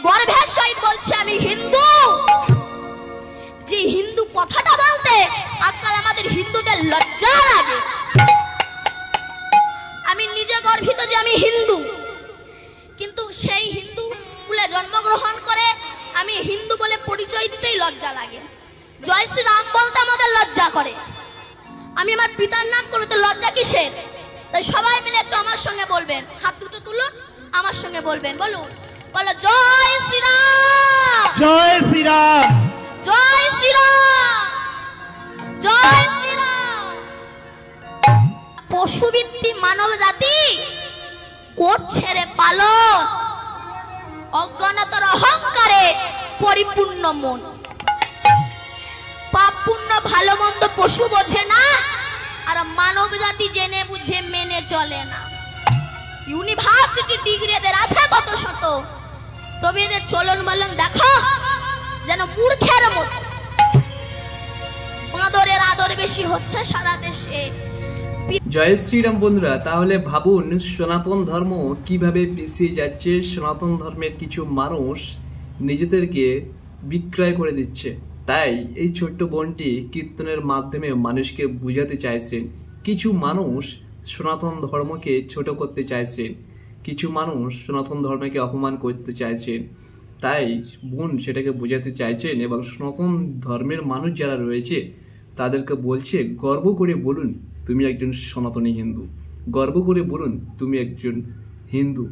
গর্বের সহিত বলছে আমি হিন্দু। যে হিন্দু কথাটা বলতে আজকাল আমাদের হিন্দুদের লজ্জা লাগে। আমি নিজে গর্বিত যে আমি হিন্দু, কিন্তু সেই হিন্দু কুলে জন্মগ্রহণ করে আমি হিন্দু বলে পরিচয় দিতেই লজ্জা লাগে। জয় শ্রী রাম বলতে আমাদের লজ্জা করে। আমি আমার পিতার নাম করবো তো লজ্জা কিসের? তাই সবাই মিলে একটু আমার সঙ্গে বলবেন, হাত দুটো তুলুন, আমার সঙ্গে বলবেন, বলুন, বলো জয় শ্রীরাম, জয় শ্রীরাম, জয় শ্রীরাম, জয় শ্রীরাম। পশুবৃত্তি মানব জাতি করছে রে পালন, অজ্ঞানতার অহংকারে পরিপূর্ণ মন। পাপ পুণ্য ভালো মন্দ পশু বোঝে না, আর মানব জাতি জেনে বুঝে মেনে চলে না। ইউনিভার্সিটি ডিগ্রি এদের আছে কত শত, তবে এদের চলন বলন দেখো যেন মূর্খের মতো। বাঁদরের আদর বেশি হচ্ছে সারা দেশে। জয় শ্রীরাম বন্ধুরা, তাহলে ভাবুন সনাতন ধর্ম কিভাবে পিছিয়ে যাচ্ছে। সনাতন ধর্মের কিছু মানুষ নিজেদেরকে বিক্রয় করে দিচ্ছে। তাই এই ছোট্ট বোনটি কীর্তনের মাধ্যমে মানুষকে বুঝাতে চাইছেন। কিছু মানুষ সনাতন ধর্মকে ছোট করতে চাইছেন, কিছু মানুষ সনাতন ধর্মকে অপমান করতে চাইছেন। তাই বোন সেটাকে বোঝাতে চাইছেন এবং সনাতন ধর্মের মানুষ যারা রয়েছে তাদেরকে বলছে গর্ব করে বলুন তুমি একজন সনাতনী হিন্দু, গর্ব করে বলুন তুমি একজন হিন্দু।